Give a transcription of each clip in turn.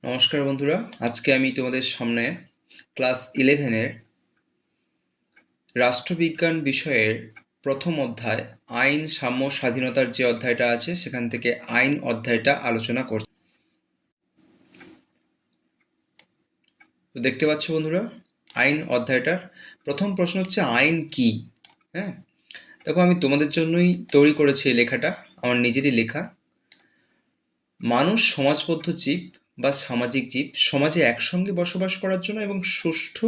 নমস্কার বন্ধুরা, আজকে আমি তোমাদের সামনে ক্লাস 11-এর রাষ্ট্রবিজ্ঞান বিষয়ের প্রথম অধ্যায় আইন, সাম্য, স্বাধীনতার যে অধ্যায়টা আছে সেখান থেকে আইন অধ্যায়টা আলোচনা করছি। তো দেখতে পাচ্ছ বন্ধুরা, আইন অধ্যায়টার প্রথম প্রশ্ন হচ্ছে আইন কি। হ্যাঁ, দেখো আমি তোমাদের জন্যই তৈরি করেছি এই লেখাটা, আমার নিজেরই লেখা। মানুষ সমাজবদ্ধ জীব বা সামাজিক জীব, সমাজে একসঙ্গে বসবাস করার জন্য এবং সুষ্ঠু,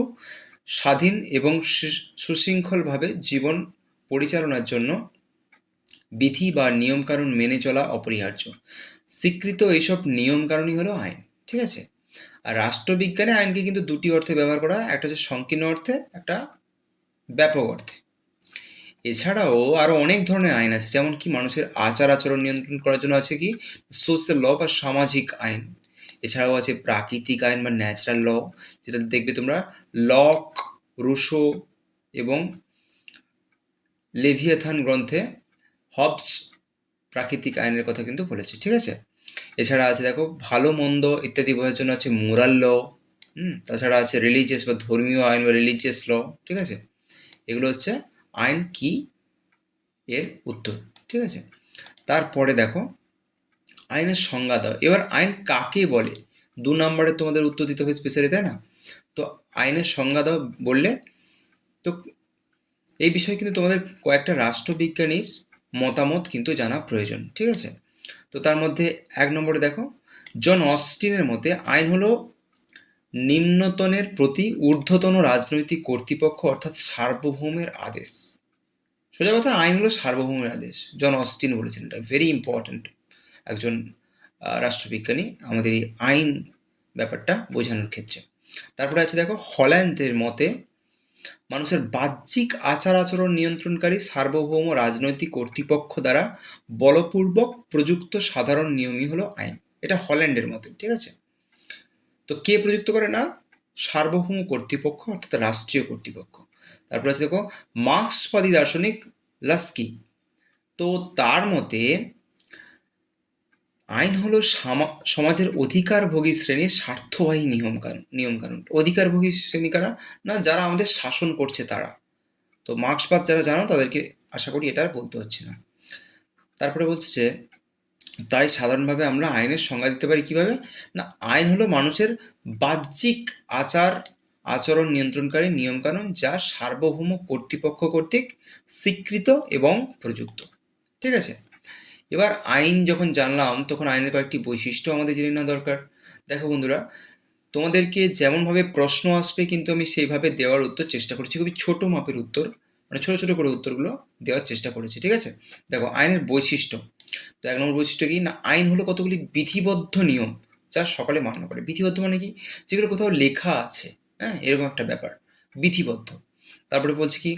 স্বাধীন এবং সুশৃঙ্খলভাবে জীবন পরিচালনার জন্য বিধি বা নিয়মকানুন মেনে চলা অপরিহার্য। স্বীকৃত এইসব নিয়মকানুনই হলো আইন। ঠিক আছে? আর রাষ্ট্রবিজ্ঞানে আইনকে কিন্তু দুটি অর্থে ব্যবহার করা হয়, একটা হচ্ছে সংকীর্ণ অর্থে, একটা ব্যাপক অর্থে। এছাড়াও আরও অনেক ধরনের আইন আছে, যেমন কি মানুষের আচার আচরণ নিয়ন্ত্রণ করার জন্য আছে কি সোশ্যাল ল বা সামাজিক আইন। এছাড়াও আছে প্রাকৃতিক আইন বা ন্যাচারাল ল, যেটা দেখবে তোমরা লক, রুশো এবং লেভিয়াথান গ্রন্থে হবস প্রাকৃতিক আইনের কথা কিন্তু বলেছে। ঠিক আছে? এছাড়া আছে দেখো ভালো মন্দ ইত্যাদি বোঝার জন্য আছে মোরাল ল। তাছাড়া আছে রিলিজিয়াস বা ধর্মীয় আইন বা রিলিজিয়াস ল। ঠিক আছে? এগুলো হচ্ছে আইন কি এর উত্তর। ঠিক আছে? তারপরে দেখো আইনের সংজ্ঞা দাও। এবার আইন কাকে বলে? 2 নম্বরে তোমাদের উত্তর দিতে হবে স্পেশালি, তাই না? তো আইনের সংজ্ঞা দাও বললে তো এই বিষয়ে কিন্তু তোমাদের কয়েকটা রাষ্ট্রবিজ্ঞানীর মতামত কিন্তু জানা প্রয়োজন। ঠিক আছে? তো তার মধ্যে 1 নম্বরে দেখো, জন অস্টিনের মতে আইন হলো নিম্নতনের প্রতি ঊর্ধ্বতন রাজনৈতিক কর্তৃপক্ষ অর্থাৎ সার্বভৌমের আদেশ। সোজা কথা, আইন হলো সার্বভৌমের আদেশ। জন অস্টিন বলেছেন, এটা ভেরি ইম্পর্ট্যান্ট একজন রাষ্ট্রবিজ্ঞানী আমাদের এই আইন ব্যাপারটা বোঝানোর ক্ষেত্রে। তারপরে আছে দেখো হল্যান্ডের মতে মানুষের বাহ্যিক আচার আচরণ নিয়ন্ত্রণকারী সার্বভৌম রাজনৈতিক কর্তৃপক্ষ দ্বারা বলপূর্বক প্রযুক্ত সাধারণ নিয়মই হলো আইন। এটা হল্যান্ডের মতে। ঠিক আছে? তো কে প্রযুক্ত করে? না, সার্বভৌম কর্তৃপক্ষ অর্থাৎ রাষ্ট্রীয় কর্তৃপক্ষ। তারপরে আছে দেখো মার্ক্সবাদী দার্শনিক লাস্কি, তো তার মতে আইন হলো সমাজের অধিকারভোগী শ্রেণীর স্বার্থবাহী নিয়মকানুন। অধিকারভোগী শ্রেণী কারা? না, যারা আমাদের শাসন করছে তারা। তো মার্ক্সবাদ যারা জানো তাদেরকে আশা করি এটা আর বলতে হচ্ছে না। তারপরে বলছে যে তাই সাধারণভাবে আমরা আইনের সংজ্ঞা দিতে পারি কিভাবে? না, আইন হলো মানুষের বাহ্যিক আচার আচরণ নিয়ন্ত্রণকারী নিয়মকানুন যা সার্বভৌম কর্তৃপক্ষ কর্তৃক স্বীকৃত এবং প্রযুক্ত। ঠিক আছে? এবার আইন যখন জানলাম তখন আইনের কয়েকটি বৈশিষ্ট্য আমাদের জেনে নেওয়া দরকার। দেখো বন্ধুরা, তোমাদেরকে যেমনভাবে প্রশ্ন আসবে কিন্তু আমি সেইভাবে দেওয়ার উত্তর চেষ্টা করছি, খুবই ছোট মাপের উত্তর, মানে ছোট ছোট করে উত্তরগুলো দেওয়ার চেষ্টা করেছি। ঠিক আছে? দেখো আইনের বৈশিষ্ট্য। তো 1 নম্বর বৈশিষ্ট্য কি? না, আইন হলো কতগুলি বিধিবদ্ধ নিয়ম যা সকলে মান্য করে। বিধিবদ্ধ মানে কি? যেগুলো কোথাও লেখা আছে, হ্যাঁ, এরকম একটা ব্যাপার, বিধিবদ্ধ। তারপরে বলছে কি,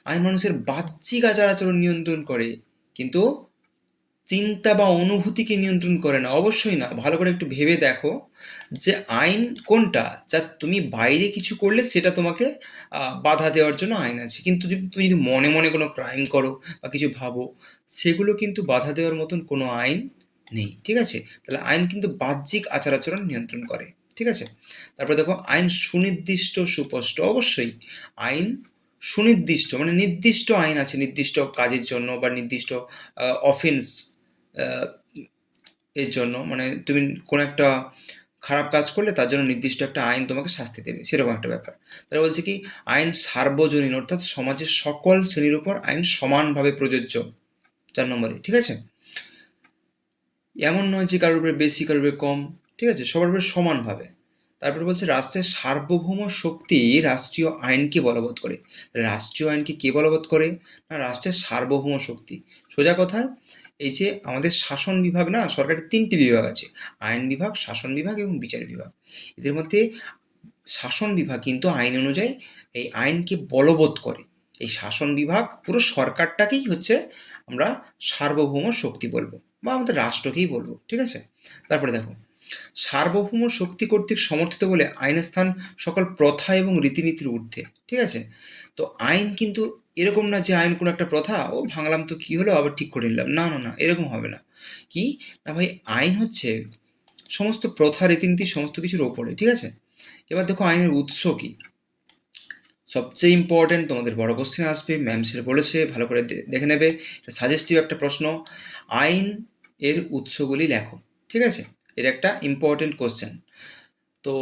আইন মানুষের বাহ্যিক আচার আচরণ নিয়ন্ত্রণ করে, কিন্তু চিন্তা বা অনুভূতিকে নিয়ন্ত্রণ করে না। অবশ্যই না। ভালো করে একটু ভেবে দেখো যে আইন কোনটা, যা তুমি বাইরে কিছু করলে সেটা তোমাকে বাধা দেওয়ার জন্য আইন আছে, কিন্তু তুমি যদি মনে মনে কোনো ক্রাইম করো বা কিছু ভাবো, সেগুলো কিন্তু বাধা দেওয়ার মতন কোনো আইন নেই। ঠিক আছে? তাহলে আইন কিন্তু বাহ্যিক আচার আচরণ নিয়ন্ত্রণ করে। ঠিক আছে? তারপরে দেখো আইন সুনির্দিষ্ট, সুস্পষ্ট। অবশ্যই আইন সুনির্দিষ্ট, মানে নির্দিষ্ট আইন আছে নির্দিষ্ট কাজের জন্য বা নির্দিষ্ট অফেন্স এর জন্য, মানে তুমি কোনো একটা খারাপ কাজ করলে তার জন্য নির্দিষ্ট একটা আইন তোমাকে শাস্তি দেবে, সেরকম একটা ব্যাপার। তারা বলছে কি, আইন সার্বজনীন অর্থাৎ সমাজের সকল শ্রেণীর উপর আইন সমানভাবে প্রযোজ্য। 4 নম্বরে। ঠিক আছে? এমন নয় যে কারোর উপরে বেশি কারোর উপরে কম। ঠিক আছে? সবার উপরে সমানভাবে। তারপরে বলছে রাষ্ট্রের সার্বভৌম শক্তি রাষ্ট্রীয় আইনকে বলবৎ করে। রাষ্ট্রীয় আইনকে কে বলবৎ করে? না, রাষ্ট্রের সার্বভৌম শক্তি। সোজা কথা, এই যে আমাদের শাসন বিভাগ, না, সরকারের 3টি বিভাগ আছে, আইন বিভাগ, শাসন বিভাগ এবং বিচার বিভাগ। এদের মধ্যে শাসন বিভাগ কিন্তু আইন অনুযায়ী এই আইনকে বলবৎ করে। এই শাসন বিভাগ পুরো সরকারটাকেই হচ্ছে আমরা সার্বভৌম শক্তি বলবো, বা আমাদের রাষ্ট্রকেই বলবো। ঠিক আছে? তারপরে দেখো সার্বভৌম শক্তি কর্তৃক সমর্থিত বলে আইনের স্থান সকল প্রথা এবং রীতিনীতির ঊর্ধ্বে। ঠিক আছে? তো আইন কিন্তু এরকম না যে আইন কোনো একটা প্রথা, ও ভাঙলাম তো কি হলো, আবার ঠিক করে নিলাম, না না না, এরকম হবে না। কি না ভাই, আইন হচ্ছে সমস্ত প্রথা রীতিনীতি সমস্ত কিছুর ওপরে, ঠিক আছে। এবার দেখো আইনের উৎস কি, সবচেয়ে ইম্পর্টেন্ট, তোমাদের বড় কোশ্চেন আসবে, ম্যাম স্যার বলেছে ভালো করে দেখে নেবে, সাজেস্টিভ একটা প্রশ্ন, আইন এর উৎসগুলি লেখো, ঠিক আছে। এটা একটা ইম্পর্টেন্ট কোশ্চেন। তো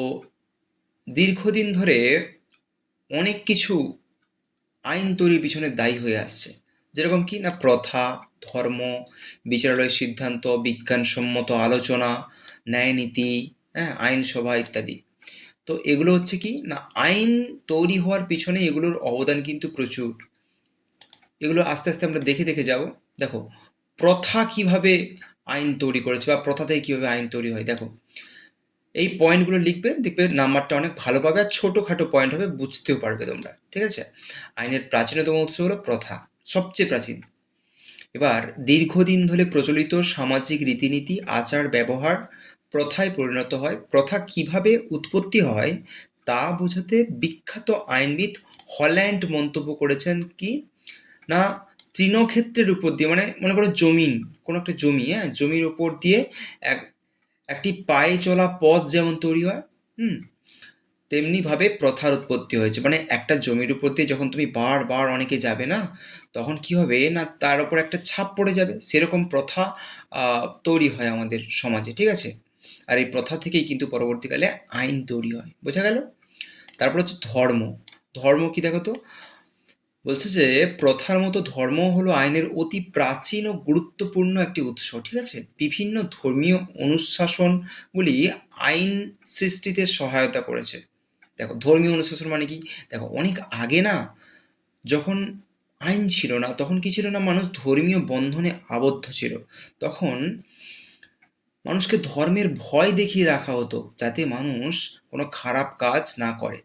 দীর্ঘদিন ধরে অনেক কিছু আইন তৈরির পিছনে দায়ী হয়ে আসছে, যেরকম কি না প্রথা, ধর্ম, বিচারালয়ের সিদ্ধান্ত, বিজ্ঞানসম্মত আলোচনা, ন্যায়নীতি, হ্যাঁ, আইনসভা ইত্যাদি। তো এগুলো হচ্ছে কি না আইন তৈরি হওয়ার পিছনে এগুলোর অবদান কিন্তু প্রচুর। এগুলো আস্তে আস্তে আমরা দেখে দেখে যাব। দেখো প্রথা কিভাবে আইন তৈরি করেছে বা প্রথা থেকে কিভাবে আইন তৈরি হয়, দেখো এই পয়েন্টগুলো লিখবে, দেখবে নাম্বারটা অনেক ভালো পাবে, আর ছোটোখাটো পয়েন্ট হবে, বুঝতেও পারবে তোমরা, ঠিক আছে। আইনের প্রাচীনতম উৎস হলো প্রথা, সবচেয়ে প্রাচীন। এবার দীর্ঘদিন ধরে প্রচলিত সামাজিক রীতিনীতি, আচার ব্যবহার প্রথায় পরিণত হয়। প্রথা কিভাবে উৎপত্তি হয় তা বোঝাতে বিখ্যাত আইনবিদ হল্যান্ড মন্তব্য করেছেন কি না তৃণক্ষেত্রের উপর দিয়ে, মানে মনে করো জমিন, কোনো একটা জমি, হ্যাঁ, জমির উপর দিয়ে এক একটি পায়ে চলা পথ যেমন তৈরি হয়, হুম, তেমনিভাবে প্রথার উৎপত্তি হয়েছে। মানে একটা জমির উপর দিয়ে যখন তুমি বারবার অনেকে যাবে না, তখন কি হবে না তার উপর একটা ছাপ পড়ে যাবে, সেরকম প্রথা তৈরি হয় আমাদের সমাজে, ঠিক আছে। আর এই প্রথা থেকেই কিন্তু পরবর্তীকালে আইন তৈরি হয়, বোঝা গেল। তারপর হচ্ছে ধর্ম। ধর্ম কি দেখো তো, বলছে যে প্রথার মতো ধর্ম হলো আইনের অতি প্রাচীন ও গুরুত্বপূর্ণ একটি উৎস, ঠিক আছে। বিভিন্ন ধর্মীয় অনুশাসনগুলি আইন সৃষ্টিতে সহায়তা করেছে। দেখো ধর্মীয় অনুশাসন মানে কি, দেখো অনেক আগে না, যখন আইন ছিল না তখন কি ছিল না, মানুষ ধর্মীয় বন্ধনে আবদ্ধ ছিল। তখন মানুষকে ধর্মের ভয় দেখিয়ে রাখা হতো যাতে মানুষ কোনো খারাপ কাজ না করে।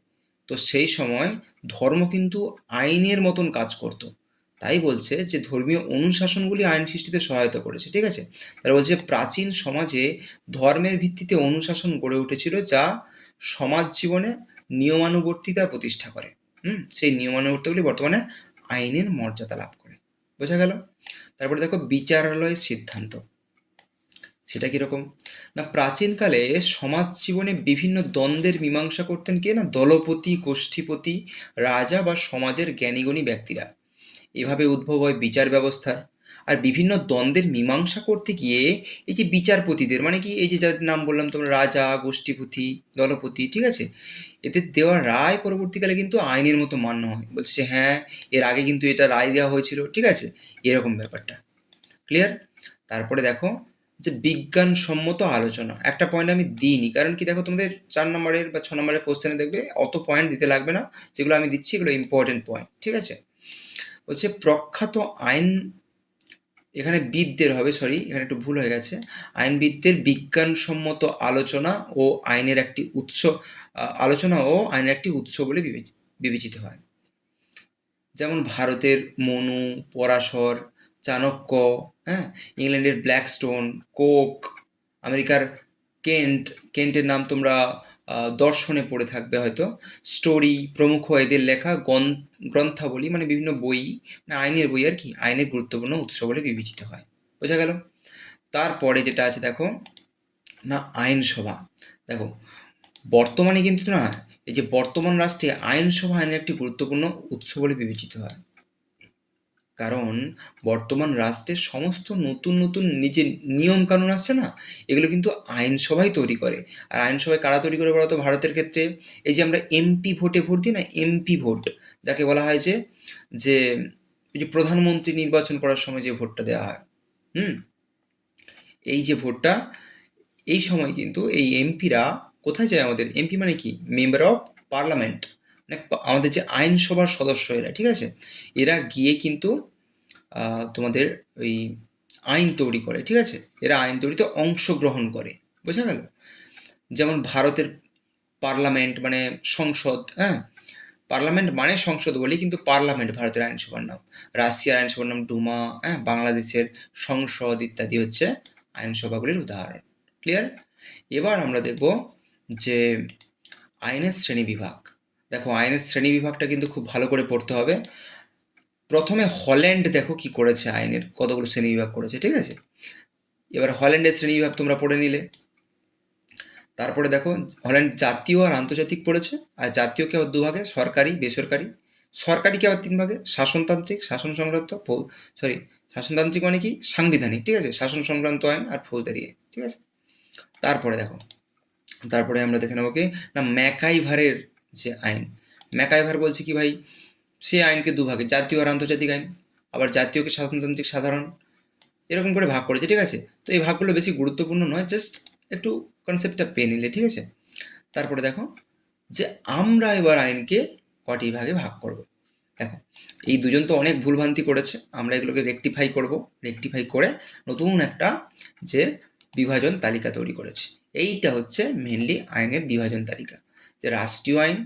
তো সেই সময় ধর্ম কিন্তু আইনের মতন কাজ করতো। তাই বলছে যে ধর্মীয় অনুশাসনগুলি আইন সৃষ্টিতে সহায়তা করেছে, ঠিক আছে। তারা বলছে প্রাচীন সমাজে ধর্মের ভিত্তিতে অনুশাসন গড়ে উঠেছিল যা সমাজ জীবনে নিয়মানুবর্তিতা প্রতিষ্ঠা করে। সেই নিয়মানুবর্তিতাগুলি বর্তমানে আইনের মর্যাদা লাভ করে, বোঝা গেল। তারপরে দেখো বিচারালয়ের সিদ্ধান্ত, সেটা কীরকম না প্রাচীনকালে সমাজ জীবনে বিভিন্ন দ্বন্দ্বের মীমাংসা করতেন কে না দলপতি, গোষ্ঠীপতি, রাজা বা সমাজের জ্ঞানীগুণী ব্যক্তিরা। এভাবে উদ্ভব হয় বিচার ব্যবস্থার। আর বিভিন্ন দ্বন্দ্বের মীমাংসা করতে গিয়ে এই যে বিচারপতিদের, মানে কি এই যে যাদের নাম বললাম তোমরা, রাজা, গোষ্ঠীপতি, দলপতি, ঠিক আছে, এদের দেওয়া রায় পরবর্তীকালে কিন্তু আইনের মতো মান্য হয়। বলছে হ্যাঁ এর আগে কিন্তু এটা রায় দেওয়া হয়েছিল, ঠিক আছে, এরকম ব্যাপারটা ক্লিয়ার। তারপরে দেখো যে বিজ্ঞানসম্মত আলোচনা, একটা পয়েন্ট আমি দিইনি, কারণ কি দেখো তোমাদের 4 নম্বরের বা 6 নম্বরের কোশ্চেনে দেখবে অত পয়েন্ট দিতে লাগবে না, যেগুলো আমি দিচ্ছি এগুলো ইম্পর্টেন্ট পয়েন্ট, ঠিক আছে। বলছে প্রখ্যাত আইন, এখানে বিদদের হবে, সরি এখানে একটু ভুল হয়ে গেছে, আইনবিদদের বিজ্ঞানসম্মত আলোচনা ও আইনের একটি উৎস, আলোচনা ও আইনের একটি উৎস বলে বিবেচিত হয়। যেমন ভারতের মনু, পরাশর, চাণক্য, হ্যাঁ, ইংল্যান্ডের ব্ল্যাকস্টোন, কোক, আমেরিকার কেন্টের নাম তোমরা দর্শনে পড়ে থাকবে হয়তো, স্টোরি প্রমুখ এদের লেখা গ্রন্থাবলী, মানে বিভিন্ন বই, মানে আইনের বই আর কি, আইনের গুরুত্বপূর্ণ উৎস বলে বিবেচিত হয়, বোঝা গেল। তারপরে যেটা আছে দেখো না আইনসভা। দেখো বর্তমানে কিন্তু না এই যে বর্তমান রাষ্ট্রে আইনসভা আইনের একটি গুরুত্বপূর্ণ উৎস বলে বিবেচিত হয়, কারণ বর্তমান রাষ্ট্রের সমস্ত নতুন নতুন নিজের নিয়ম কানুন আসছে না, এগুলো কিন্তু আইনসভাই তৈরি করে। আর আইনসভায় কারা তৈরি করে বলতো ভারতের ক্ষেত্রে, এই যে আমরা এমপি ভোটে ভোট দিই না, এমপি ভোট যাকে বলা হয় যে যে এই যে প্রধানমন্ত্রী নির্বাচন করার সময় যে ভোটটা দেওয়া হয়, হুম, এই যে ভোটটা, এই সময় কিন্তু এই এমপিরা কোথায় যায়, আমাদের এমপি মানে কি মেম্বার অফ পার্লামেন্ট, মানে আমাদের যে আইনসভার সদস্য এরা, ঠিক আছে, এরা গিয়ে কিন্তু তোমাদের ওই আইন তৈরি করে, ঠিক আছে, এরা আইন তৈরিতে অংশগ্রহণ করে, বোঝা গেল। যেমন ভারতের পার্লামেন্ট মানে সংসদ, হ্যাঁ, পার্লামেন্ট মানে সংসদ বলি, কিন্তু পার্লামেন্ট ভারতের আইনসভার নাম, রাশিয়ার আইনসভার নাম ডুমা, হ্যাঁ, বাংলাদেশের সংসদ ইত্যাদি হচ্ছে আইনসভাগুলির উদাহরণ, ক্লিয়ার। এবার আমরা দেখব যে আইনের শ্রেণীবিভাগ। দেখো আইনের শ্রেণীবিভাগটা কিন্তু খুব ভালো করে পড়তে হবে। প্রথমে হল্যান্ড দেখো কি করেছে, আইনের কতগুলো শ্রেণীবিভাগ করেছে, ঠিক আছে। এবার হল্যান্ডের শ্রেণীবিভাগ তোমরা পড়ে নিলে, তারপরে দেখো হল্যান্ড জাতীয় আর আন্তর্জাতিক পড়েছে। আর জাতীয়কে আবার দুভাগে, সরকারি বেসরকারি। সরকারিকে আবার তিন ভাগে, শাসনতান্ত্রিক, শাসন সংক্রান্ত, সরি শাসনতান্ত্রিক মানে কি সাংবিধানিক, ঠিক আছে, শাসন সংক্রান্ত আইন আর ফৌজদারি আইন, ঠিক আছে। তারপরে দেখো, তারপরে আমরা দেখে নেবো কি না ম্যাকাইভারের যে আইন, ম্যাকাইভার বলছে কি ভাই, সে আইনকে দুভাগে, জাতীয় আর আন্তর্জাতিক আইন, আবার জাতীয়কে শাসনতান্ত্রিক সাধারণ, এরকম করে ভাগ করেছে, ঠিক আছে। তো এই ভাগগুলো বেশি গুরুত্বপূর্ণ নয়, জাস্ট একটু কনসেপ্টটা পেয়ে নিলে, ঠিক আছে। তারপরে দেখো যে আমরা এবার আইনকে কটি ভাগে ভাগ করব। দেখো এই দুজন তো অনেক ভুলভ্রান্তি করেছে, আমরা এগুলোকে রেকটিফাই করব, রেকটিফাই করে নতুন একটা যে বিভাজন তালিকা তৈরি করেছি। এইটা হচ্ছে মেনলি আইনের বিভাজন তালিকা, যে রাষ্ট্রীয় আইন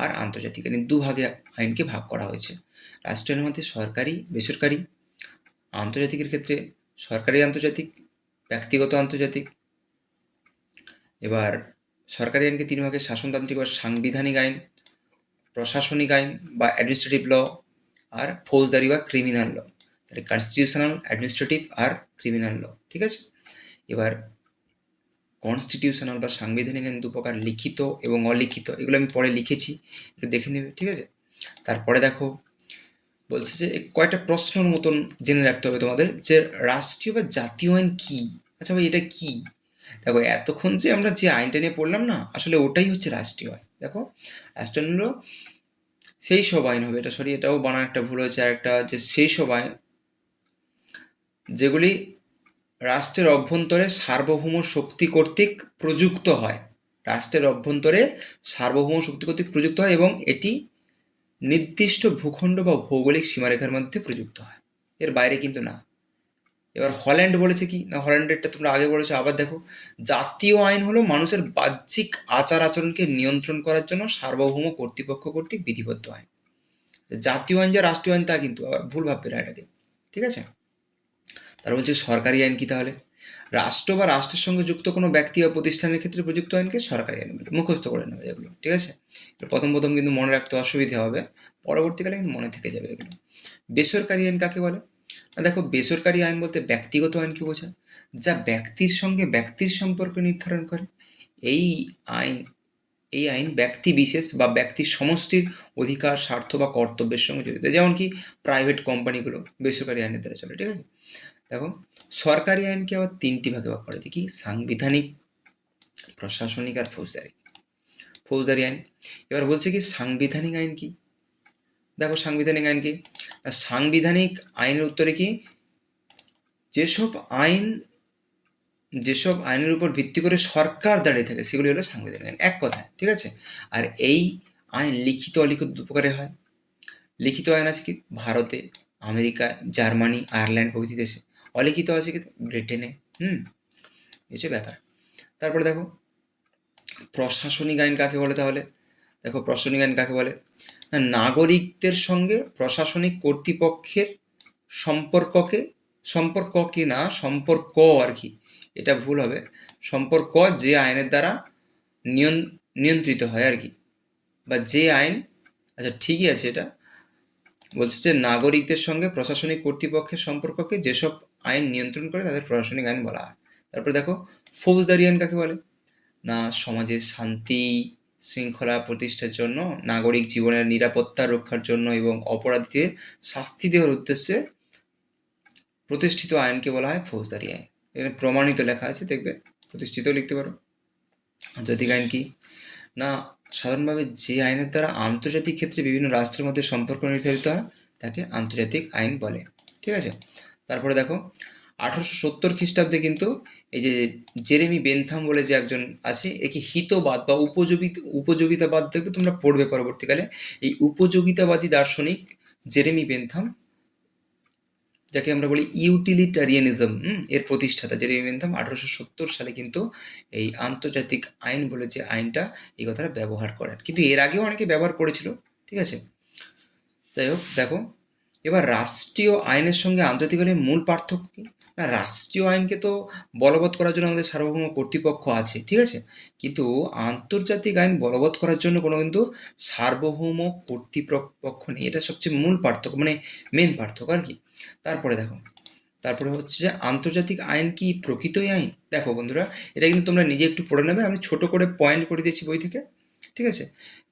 আর আন্তর্জাতিক আইন দুভাগে আইনকে ভাগ করা হয়েছে। রাষ্ট্রীয় আইনের মধ্যে সরকারি বেসরকারি, আন্তর্জাতিকের ক্ষেত্রে সরকারি আন্তর্জাতিক, ব্যক্তিগত আন্তর্জাতিক। এবার সরকারি আইনকে তিন ভাগে, শাসনতান্ত্রিক বা সাংবিধানিক আইন, প্রশাসনিক আইন বা অ্যাডমিনিস্ট্রেটিভ ল, আর ফৌজদারি বা ক্রিমিনাল ল। তাহলে কনস্টিটিউশনাল, অ্যাডমিনিস্ট্রেটিভ আর ক্রিমিনাল ল, ঠিক আছে। এবার কনস্টিটিউশনাল বা সাংবিধানিক আইন দু প্রকার, লিখিত এবং অলিখিত, এগুলো আমি পরে লিখেছি, একটু দেখে নেবে, ঠিক আছে। তারপরে দেখো বলছে যে কয়েকটা প্রশ্নের মতন জেনে রাখতে হবে তোমাদের, যে রাষ্ট্রীয় বা জাতীয় আইন কি। আচ্ছা ভাই এটা কি? দেখো এতক্ষণ যে আমরা যে আইনটা নিয়ে পড়লাম না, আসলে ওটাই হচ্ছে রাষ্ট্রীয় আইন। দেখো রাষ্ট্রীয় আইন হলো সেই সব আইন হবে, এটা সরি এটাও বানান একটা ভুল হয়েছে, আর একটা যে সেই সব আইন যেগুলি রাষ্ট্রের অভ্যন্তরে সার্বভৌম শক্তি কর্তৃক প্রযুক্ত হয়, রাষ্ট্রের অভ্যন্তরে সার্বভৌম শক্তি কর্তৃক প্রযুক্ত হয় এবং এটি নির্দিষ্ট ভূখণ্ড বা ভৌগোলিক সীমারেখার মধ্যে প্রযুক্ত হয়, এর বাইরে কিন্তু না। এবার হল্যান্ড বলেছে কি না, হল্যান্ডেরটা তোমরা আগে বলেছো, আবার দেখো জাতীয় আইন হলো মানুষের বাহ্যিক আচার আচরণকে নিয়ন্ত্রণ করার জন্য সার্বভৌম কর্তৃপক্ষ কর্তৃক বিধিবদ্ধ আইন। জাতীয় আইন যে রাষ্ট্রীয় আইন তা কিন্তু আবার ভুল ভাববে না এটাকে, ঠিক আছে। তার বলছে সরকারি আইন কি, তাহলে রাষ্ট্র বা রাষ্ট্রের সঙ্গে যুক্ত কোনো ব্যক্তি বা প্রতিষ্ঠানের ক্ষেত্রে প্রযুক্ত আইনকে সরকারি আইন বলে, মুখস্থ করে নেবে এগুলো, ঠিক আছে। প্রথম প্রথম কিন্তু মনে রাখতে অসুবিধা হবে, পরবর্তীকালে কিন্তু মনে থেকে যাবে এগুলো। বেসরকারি আইন কাকে বলে না, দেখো বেসরকারি আইন বলতে ব্যক্তিগত আইনকে বোঝায়, যা ব্যক্তির সঙ্গে ব্যক্তির সম্পর্ক নির্ধারণ করে। এই আইন এই আইন ব্যক্তি বিশেষ বা ব্যক্তির সমষ্টির অধিকার, স্বার্থ বা কর্তব্যের সঙ্গে জড়িত, যেমন কি প্রাইভেট কোম্পানিগুলো বেসরকারি আইনের দ্বারা চলে, ঠিক আছে। দেখো সরকারি আইনকে আবার তিনটি ভাগে ভাগ করা যায়, কি সাংবিধানিক, প্রশাসনিক আর ফৌজদারি। ফৌজদারি আইন, এবার বলছে কি সাংবিধানিক আইন কি। দেখো সাংবিধানিক আইন কি, সাংবিধানিক আইনের উত্তরে কি যেসব আইন, যেসব আইনের উপর ভিত্তি করে সরকার দাঁড়িয়ে থাকে সেগুলি হলো সাংবিধানিক আইন, এক কথায়, ঠিক আছে। আর এই আইন লিখিত অলিখিত দু প্রকারের হয়। লিখিত আইন আছে কি ভারতে, আমেরিকা, জার্মানি, আয়ারল্যান্ড প্রভৃতি দেশে। অলিখিত আছে কি ব্রিটেনে। এই হচ্ছে ব্যাপার। তারপরে দেখো প্রশাসনিক আইন কাকে বলে, তাহলে দেখো প্রশাসনিক আইন কাকে বলে না, নাগরিকদের সঙ্গে প্রশাসনিক কর্তৃপক্ষের সম্পর্ককে, সম্পর্ককে না সম্পর্ক আর কি, এটা ভুল হবে, সম্পর্ক যে আইনের দ্বারা নিয়ন্ত্রিত হয় আর কি, বা যে আইন, আচ্ছা ঠিকই আছে, এটা বলছে যে নাগরিকদের সঙ্গে প্রশাসনিক কর্তৃপক্ষের সম্পর্ককে যেসব আইন নিয়ন্ত্রণ করে তাদের প্রশাসনিক আইন বলা হয়। তারপরে দেখো ফৌজদারি আইন কাকে বলে না, সমাজের শান্তি শৃঙ্খলা প্রতিষ্ঠার জন্য, নাগরিক জীবনের নিরাপত্তা রক্ষার জন্য এবং অপরাধীদের শাস্তি দেওয়ার উদ্দেশ্যে প্রতিষ্ঠিত আইনকে বলা হয় ফৌজদারি আইন। এখানে প্রমাণিত লেখা আছে, দেখবে প্রতিষ্ঠিতও লিখতে পারো। আন্তর্জাতিক আইন কি না, সাধারণভাবে যে আইনের দ্বারা আন্তর্জাতিক ক্ষেত্রে বিভিন্ন রাষ্ট্রের মধ্যে সম্পর্ক নির্ধারিত হয় তাকে আন্তর্জাতিক আইন বলে, ঠিক আছে। তারপরে দেখো 1870 খ্রিস্টাব্দে কিন্তু এই যে জেরেমি বেনথাম বলে যে একজন আছে, একে হিতবাদ বা উপযোগিতাবাদ দেখবে তোমরা পড়বে পরবর্তীকালে। এই উপযোগিতাবাদী দার্শনিক জেরেমি বেনথাম, যাকে আমরা বলি ইউটিলিটারিয়ানিজম, এর প্রতিষ্ঠাতা জেরেমি বেনথাম 1870 সালে কিন্তু এই আন্তর্জাতিক আইন বলে যে আইনটা, এই কথাটা ব্যবহার করেন, কিন্তু এর আগেও অনেকে ব্যবহার করেছিল, ঠিক আছে। যাই হোক দেখো এবার রাষ্ট্রীয় আইনের সঙ্গে আন্তর্জাতিক আইনের মূল পার্থক্য কি না, রাষ্ট্রীয় আইনকে তো বলবৎ করার জন্য আমাদের সার্বভৌম কর্তৃপক্ষ আছে, ঠিক আছে, কিন্তু আন্তর্জাতিক আইন বলবৎ করার জন্য কোনো কিন্তু সার্বভৌম কর্তৃপক্ষ নেই, এটা সবচেয়ে মূল পার্থক্য, মানে মেন পার্থক্য আর কি। তারপরে দেখো তারপরে হচ্ছে যে আন্তর্জাতিক আইন কি প্রকৃতই আইন? দেখো বন্ধুরা, এটা কিন্তু তোমরা নিজে একটু পড়ে নেবে, আমি ছোট করে পয়েন্ট করে দিয়েছি বই থেকে, ঠিক আছে?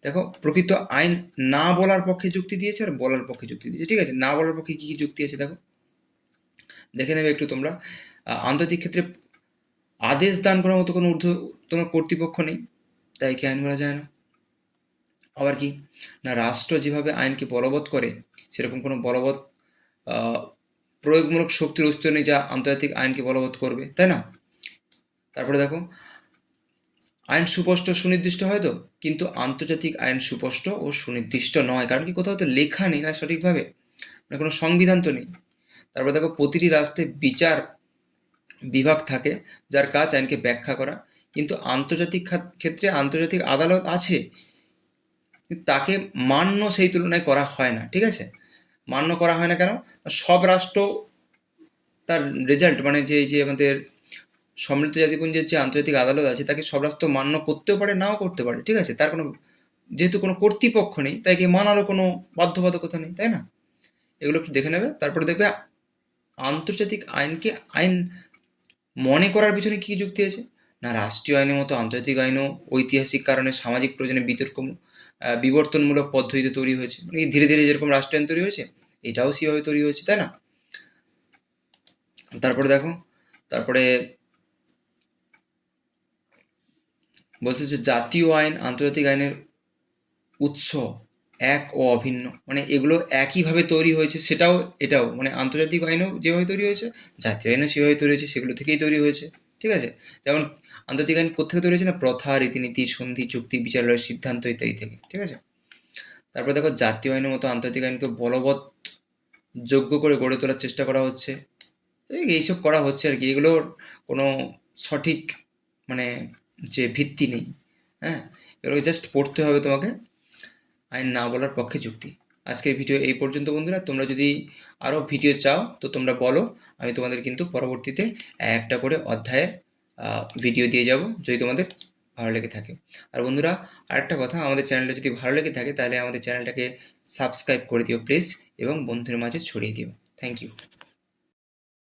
দেখো, প্রকৃত আইন না বলার পক্ষে যুক্তি দিয়েছে আর বলার পক্ষে যুক্তি দিয়েছে, ঠিক আছে? না বলার পক্ষে কী কী যুক্তি আছে দেখো, দেখে নেবে একটু তোমরা। আন্তর্জাতিক ক্ষেত্রে আদেশ দান করার মতো কোনো তোমার কর্তৃপক্ষ নেই, তাই কি আইন বলা যায় না। আবার কি না, রাষ্ট্র যেভাবে আইনকে বলবৎ করে সেরকম কোনো বলবৎ প্রয়োগমূলক শক্তির অস্তিত্ব নেই যা আন্তর্জাতিক আইনকে বলবৎ করবে, তাই না? তারপরে দেখো, আইন সুস্পষ্ট সুনির্দিষ্ট হয় তো, কিন্তু আন্তর্জাতিক আইন সুস্পষ্ট ও সুনির্দিষ্ট নয়, কারণ কি কোথাও তো লেখা নেই না সঠিকভাবে, মানে কোনো সংবিধান তো নেই। তারপরে দেখো, প্রতিটি রাষ্ট্রে বিচার বিভাগ থাকে যার কাজ আইনকে ব্যাখ্যা করা, কিন্তু আন্তর্জাতিক ক্ষেত্রে আন্তর্জাতিক আদালত আছে, কিন্তু তাকে মান্য সেই তুলনায় করা হয় না, ঠিক আছে? মান্য করা হয় না কেন? সব রাষ্ট্র তার রেজাল্ট, মানে যে আমাদের সম্মিলিত জাতিপুঞ্জের যে আন্তর্জাতিক আদালত আছে তাকে সব রাষ্ট্র মান্য করতেও পারে, নাও করতে পারে, ঠিক আছে? তার কোনো, যেহেতু কোনো কর্তৃপক্ষ নেই তাই কি মানারও কোনো বাধ্যবাধকতা নেই, তাই না? এগুলো একটু দেখে নেবে। তারপরে দেখবে আন্তর্জাতিক আইনকে আইন মনে করার পিছনে কী যুক্তি আছে না, রাষ্ট্রীয় আইনের মতো আন্তর্জাতিক আইনও ঐতিহাসিক কারণে সামাজিক প্রয়োজনে বিবর্তনমূলক পদ্ধতিতে তৈরি হয়েছে, মানে ধীরে ধীরে যেরকম রাষ্ট্র আইন তৈরি হয়েছে এটাও সেভাবে তৈরি হয়েছে, তাই না? তারপরে দেখো, তারপরে বলছে যে জাতীয় আইন আন্তর্জাতিক আইনের উৎস এক ও অভিন্ন, মানে এগুলো একইভাবে তৈরি হয়েছে, সেটাও এটাও, মানে আন্তর্জাতিক আইনও যেভাবে তৈরি হয়েছে জাতীয় আইনও সেভাবে তৈরি হয়েছে, সেগুলো থেকেই তৈরি হয়েছে, ঠিক আছে? যেমন আন্তর্জাতিক আইন কোথেকে তৈরি হয়েছে না, প্রথা, রীতিনীতি, সন্ধি, চুক্তি, বিচারালয়ের সিদ্ধান্ত ইত্যাদি থেকে, ঠিক আছে? তারপরে দেখো, জাতীয় আইনের মতো আন্তর্জাতিক আইনকে বলবৎ যোগ্য করে গড়ে তোলার চেষ্টা করা হচ্ছে, এইসব করা হচ্ছে আর কি। এগুলোর কোনো সঠিক মানে যে ভিত্তি নেই, হ্যাঁ, এগুলো জাস্ট পড়তে হবে তোমাকে। আইন না বলার পক্ষে যুক্তি। আজকের ভিডিও এই পর্যন্ত বন্ধুরা, তোমরা যদি আরও ভিডিও চাও তো তোমরা বলো, আমি তোমাদের কিন্তু পরবর্তীতে একটা করে অধ্যায়ের ভিডিও দিয়ে যাব যদি তোমাদের ভালো লেগে থাকে। আর বন্ধুরা, আরেকটা কথা, আমাদের চ্যানেলটা যদি ভালো লেগে থাকে তাহলে আমাদের চ্যানেলটাকে সাবস্ক্রাইব করে দিও প্লিজ, এবং বন্ধুদের মাঝে ছড়িয়ে দিও। Thank you.